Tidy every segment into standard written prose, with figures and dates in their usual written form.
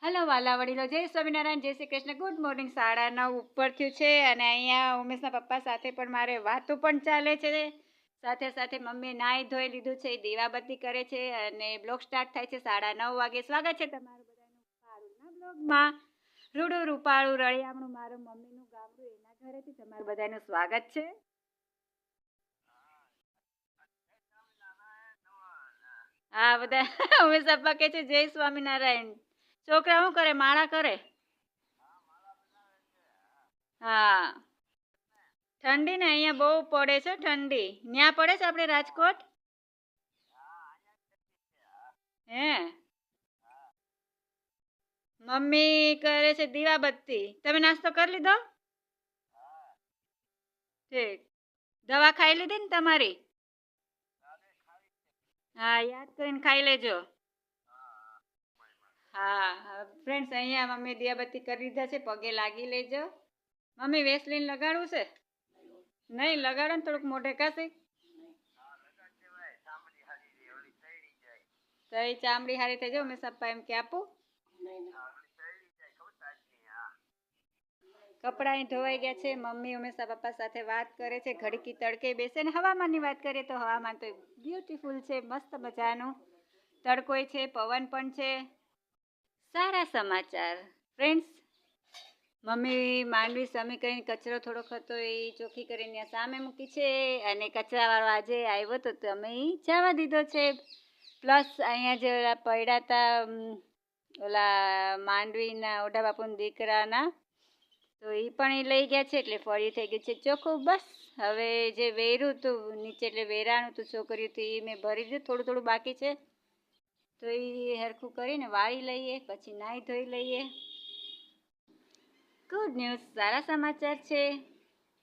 Hello વાલા વડીલો, જય સ્વામિનારાયણ, જય શ્રી કૃષ્ણ. Good morning. 9:30 ઉપર થયું છે અને અહીંયા ઉમેશના પપ્પા સાથે પણ મારે વાતો પણ ચાલે છે. સાથે સાથે મમ્મીએ નાહી ધોઈ લીધું છે, દીવાબત્તી કરે છે અને બ્લોગ સ્ટાર્ટ થાય છે 9:30 વાગે. સ્વાગત છે તમારું બધાનું પારુલના બ્લોગમાં. રૂડું રૂપાળું રળિયામણું મારું મમ્મીનું ગામડું, એના ઘરેથી તમારું બધાનું સ્વાગત છે. હા, બધા ઉમેશ પપ્પા કહે છે જય સ્વામિનારાયણ. છોકરા શું કરે? માળા કરે. હા, ઠંડી ને અહીંયા બહુ પડે છે ઠંડી. ન્યા પડે છે આપણે રાજકોટ? હે, મમ્મી કરે છે દીવાબત્તી. તમે નાસ્તો કરી લીધો? ઠીક. દવા ખાઈ લીધી ને તમારી? હા, યાદ કરીને ખાઈ લેજો. હા ફ્રેન્ડ્સ, અહીંયા મમ્મી દીવાબત્તી કરી લીધા છે, પગે લાગી લેજો. મમ્મી વેસલીન લગાડવું છે? નહીં લગાડો ને, થોડુંક મોઢે કાશે. તો એ ચામડી હારી થઈ જાય. મેં સપ્પા એમ કે આપું. કપડાં ધોવાઈ ગયા છે. મમ્મી હંમેશા પપ્પા સાથે વાત કરે છે, ઘડીકી તડકે બેસે ને. હવામાનની વાત કરીએ તો હવામાન તો બ્યુટીફુલ છે, મસ્ત મજાનું. તડકોય છે, પવન પણ છે. સારા સમાચાર ફ્રેન્ડ્સ. મમ્મી માંડવી સમી કરીને કચરો થોડોક હતો એ ચોખ્ખી કરીને સામે મૂકી છે અને કચરાવાળો આજે આવ્યો તો તમે જવા દીધો છે. પ્લસ અહીંયા જે ઓલા પડ્યા હતા, ઓલા માંડવીના ઓઢા બાપુના દીકરાના, તો એ પણ એ લઈ ગયા છે એટલે ફળિયું થઈ ગયું છે ચોખ્ખું. બસ હવે જે વેર્યું હતું નીચે, એટલે વેરાણું હતું છોકરીઓ, તો એ મેં ભરી દીધું. થોડું થોડું બાકી છે તો એ હરખું કરીને વાળી લઈએ, પછી નાહી ધોઈ લઈએ. ગુડ ન્યૂઝ, સારા સમાચાર છે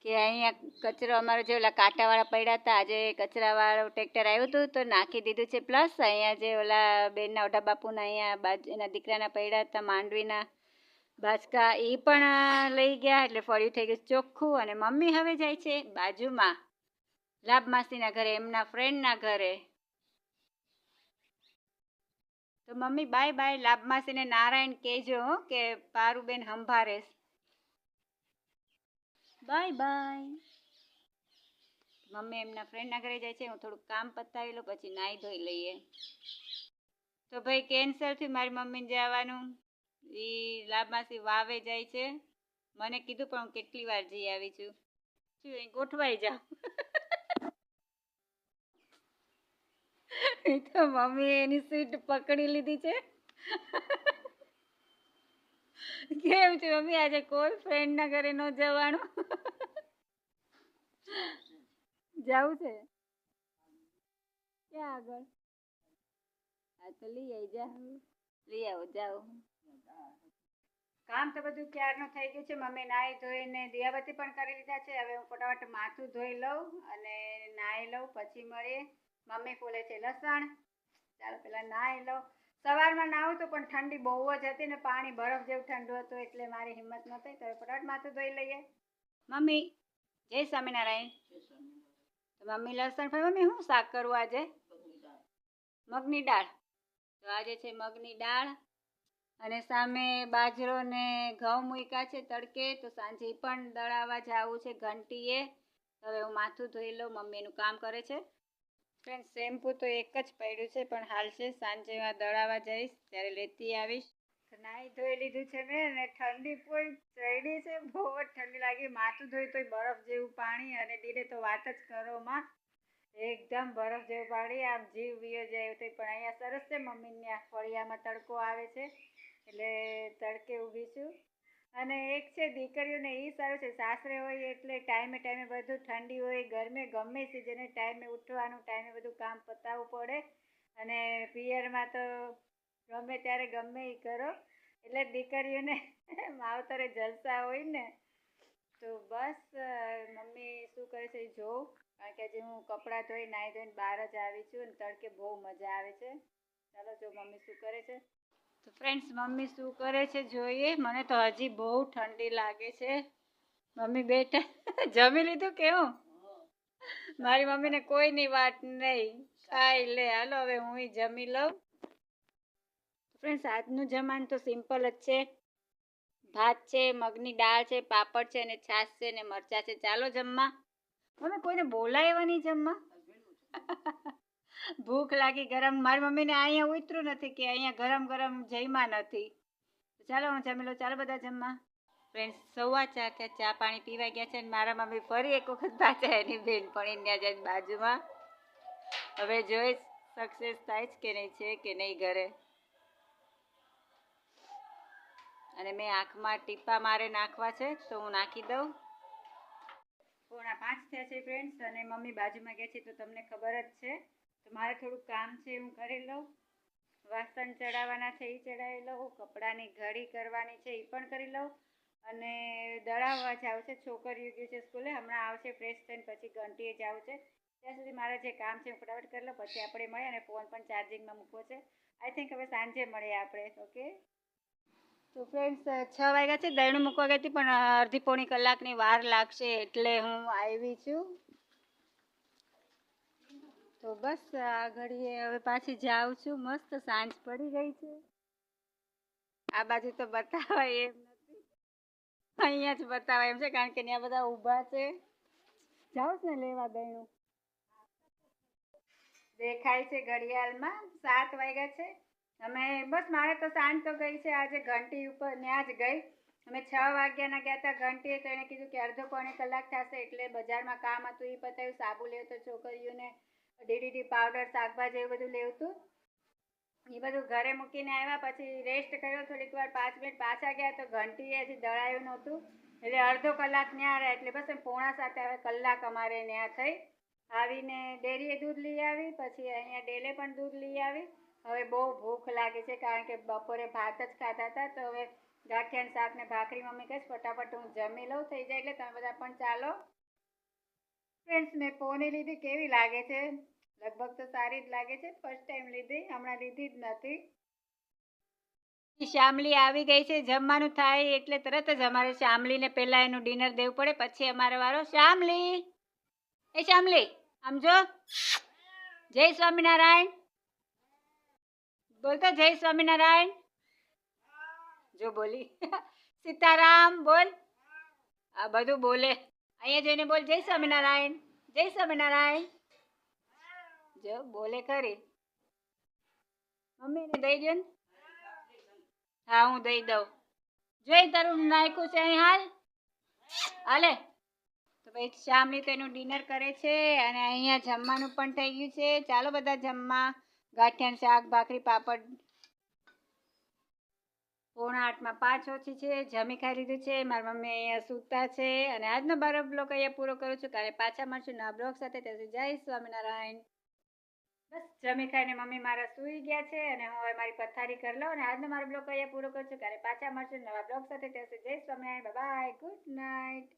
કે અહીંયા કચરો અમારો જે ઓલા કાંટાવાળા પડ્યા હતા, આજે કચરાવાળું ટ્રેક્ટર આવ્યું હતું તો નાખી દીધું છે. પ્લસ અહીંયા જે ઓલા બેનના ઓઢા બાપુના અહીંયા બાજુ એના દીકરાના પડ્યા હતા માંડવીના બાચકા, એ પણ લઈ ગયા એટલે ફળિયું થઈ ગયું ચોખ્ખું. અને મમ્મી હવે જાય છે બાજુમાં લાભ માસીના ઘરે, એમના ફ્રેન્ડના ઘરે. તો મમ્મી બાય બાય. લાભ માસીને નારાયણ કહેજો કે પારુબેન સંભારે. Bye bye. મમ્મી એમના ફ્રેન્ડના ઘરે જાય છે. હું થોડુંક કામ પતાવી લઉં, પછી નાહી ધોઈ લઈએ. તો ભાઈ કેન્સલ થયું મારી મમ્મીને જવાનું. એ લાભમાસી વાવે જાય છે. મને કીધું પણ હું કેટલી વાર જઈ આવી છું. શું અહીં ગોઠવાઈ જાવ. એ તો મમ્મી એની સીટ પકડી લીધી છે. કેમ છે મમ્મી, આજે કોઈ ફ્રેન્ડના ઘરે ન જવાનું? જવું છે ક્યાં આગળ? હા તો લઈ આવી જા, લઈ આવો, જાઓ. કામ તો બધું ક્યારનું થઈ ગયું છે. મમ્મી નાહી ધોઈને દીવાબત્તી પણ કરી લીધા છે. હવે હું ફટાફટ માથું ધોઈ લઉં અને નાહી લઉં, પછી મળીએ. મમ્મી ફોલે છે લસણ. ચાલો પેલા નાહી લઉં. સવારમાં નાહું તો પણ ઠંડી બહુ જ હતી ને, પાણી બરફ જેવું ઠંડુ હતું એટલે મારી હિંમત ન થઈ. તો ફટાફટ માથું ધોઈ લઈએ. મમ્મી જય સ્વામિનારાયણ. તો મમ્મી લસણ ભાઈ, મમ્મી શું શાક કરવું આજે? મગની દાળ. તો આજે છે મગની દાળ અને સામે બાજરો ને ઘઉં મૂક્યા છે તડકે, તો સાંજે પણ દળાવવા જવું છે ઘંટીએ. હવે હું માથું ધોઈ લઉં, મમ્મી એનું કામ કરે છે. ફ્રેન્ડ શેમ્પૂ તો એક જ પડ્યું છે પણ હાલ છે, સાંજે દળાવવા જઈશ ત્યારે લેતી આવીશ. નાહી ધોઈ લીધું છે મેં ને ઠંડી કોઈ ચડી છે, બહુ જ ઠંડી લાગી. માથું ધોઈ તોય બરફ જેવું પાણી, અને દીને તો વાત જ કરો માં, એકદમ બરફ જેવું પાણી. આમ જીવ વિયો જાય એવું. પણ અહીંયા સરસ છે મમ્મીને ફળિયામાં તડકો આવે છે એટલે તડકે ઊભી છું. અને એક છે દીકરીઓને એ સારું છે, સાસરે હોય એટલે ટાઈમે ટાઈમે બધું, ઠંડી હોય ગરમી ગમે સિઝને ટાઈમે ઉઠવાનું, ટાઈમે બધું કામ પતાવવું પડે. અને પિયરમાં તો ગમે ત્યારે ગમે એ કરો, એટલે દીકરીઓને માવતરે જલસા હોય ને. તો બસ મમ્મી શું કરે છે એ જોઉં, કારણ કે હજી હું કપડાં ધોઈ નાહી ધોઈને બહાર જ આવી છું અને તડકે બહુ મજા આવે છે. ચાલો જો મમ્મી શું કરે છે. તો ફ્રેન્ડ્સ મમ્મી શું કરે છે જોઈએ. મને તો હજી બહુ ઠંડી લાગે છે. મમ્મી બેઠા જમી લીધું કેવું? મારી મમ્મીને કોઈની વાત નહીં, ખાઈ લે. હાલો હવે હું જમી લઉં. ફ્રેન્ડ્સ, આજનું જમવાનું તો સિમ્પલ જ છે. ભાત છે, મગની દાળ છે, પાપડ છે અને છાશ છે ને મરચાં છે. ચાલો જમવા. મમ્મી કોઈને બોલાવ્યા નહીં જમવા? ભૂખ લાગી ગરમ. મારી મમ્મીને અહીંયા ઉતરું નથી કે અહીંયા ગરમ ગરમ જમ્યા નથી. ચાલો હું જમી લઉં. ચાલો બધા જમવા. ફ્રેન્ડ્સ, 4:15 થયા, ચા પાણી પીવા ગયા છે અને મારા મમ્મી ફરી એક વખત પાછા એની બેનપણી ત્યાં જાય બાજુમાં. હવે જોઈ સક્સેસ થાય છે કે નહીં, છે કે નહીં ઘરે. અને મેં આંખમાં ટીપા મારે નાખવા છે તો હું નાખી દઉં. 4:45 થયા છે ફ્રેન્ડ્સ અને મમ્મી બાજુમાં ગયા છે તો તમને ખબર જ છે. તો મારે થોડુંક કામ છે, હું કરી લઉં. વાસણ ચડાવવાના છે એ ચડાવી લઉં. કપડાની ઘડી કરવાની છે એ પણ કરી લઉં. અને દળાવવા જવું છે. છોકરીઓ ગયું છે સ્કૂલે, હમણાં આવશે ફ્રેશ થઈને પછી ઘંટીએ જવું છે. ત્યાં સુધી મારે જે કામ છે હું ફટાફટ કરી લઉં. પછી આપણે મળીએ અને ફોન પણ ચાર્જિંગમાં મૂકવો છે. આઈ થિંક હવે સાંજે મળીએ આપણે. ઓકે. તો ફ્રેન્ડ્સ, 6 વાગ્યા છે. દળનું મૂકવા ગઈ હતી પણ અડધી પોણી કલાકની વાર લાગશે એટલે હું આવી છું. તો બસ આ ઘડીએ હવે પાછી જાઉં છું. મસ્ત સાંજ પડી ગઈ છે. આ બાજુ તો બતાવાય એમ નથી, અહીંયા જ બતાવાય એમ છે કારણ કે ત્યાં બધા ઊભા છે. જાઉં ને લેવા દયનું. દેખાય છે ઘડિયાળમાં 7 વાગ્યા છે. અમે બસ મારે તો સાંજ તો ગઈ છે. આજે ઘંટી ઉપર ત્યાં જ ગઈ. અમે 6 વાગ્યાના ગયા હતા ઘંટીએ તો એણે કીધું કે અડધો પોણી કલાક થશે એટલે બજારમાં કામ હતું એ પતાવ્યું. સાબુ લેવું તો છોકરીઓને ડીડીટી પાવડર, શાકભાજી એવું બધું લેવું હતું. એ બધું ઘરે મૂકીને આવ્યા. પછી રેસ્ટ કર્યો થોડીક વાર, 5 મિનિટ. પાછા ગયા તો ઘંટીએ હજી દળાયું નહોતું એટલે અડધો કલાક ત્યાં રહ્યા. એટલે બસ 6:45 હવે કલાક અમારે ત્યાં થઈ. આવીને ડેરીએ દૂધ લઈ આવી, પછી અહીંયા ડેલે પણ દૂધ લઈ આવી. હવે બહુ ભૂખ લાગે છે કારણ કે બપોરે ભાત જ ખાધા હતા. તો હવે ગાંઠિયાનું શાક ને ભાખરી મમ્મી કહે ફટાફટ હું જમી લઉં, થઈ જાય એટલે તમે બધા પણ ચાલો. ફ્રેન્ડ્સ, મેં પોની લીધી. કેવી લાગે છે? લગભગ તો સારી જ લાગે છે. ફર્સ્ટ ટાઈમ લીધી, હમણાં લીધી જ નથી. શામલી આવી ગઈ છે. જમવાનું થાય એટલે તરત જ અમારે શામલીને પહેલા એનું ડિનર દેવું પડે, પછી અમારો વારો. શામલી, એ શામલી આમ જો. જય સ્વામિનારાયણ બોલતો. જય સ્વામિનારાયણ જો બોલી. સીતારામ બોલ. આ બધું બોલે. અહીંયા જઈને બોલ જય સ્વામિનારાયણ, જય સ્વામિનારાયણ. જો બોલે ખરી. મમ્મી એને દઈ દો ને. હા હું દઈ દઉં. જોઈ તારું નાખ્યું છે અહીં હાલ. હાલે. તો ભાઈ શામલી તો એનું ડિનર કરે છે અને અહીંયા જમવાનું પણ થઈ ગયું છે. ચાલો બધા જમવા. ગાંઠિયાનું શાક, ભાખરી, પાપડ. 7:45 5 ઓછી છે. જમી ખાઈ લીધું છે. મારી મમ્મી અહીંયા સૂતા છે અને આજનો મારો બ્લોગ અહીંયા પૂરો કરું છું. કાલે પાછા મળશું નવા બ્લોગ સાથે. ત્યાં જય સ્વામિનારાયણ. બસ જમી ખાઈને મમ્મી મારા સૂઈ ગયા છે અને હું હવે મારી પથારી કરી લઉં અને આજનો મારો બ્લોગ અહીંયા પૂરો કરું છું. કાલે પાછા મળશું નવા બ્લોગ સાથે. ત્યાં જય Swaminarayan. Bye bye. Good night.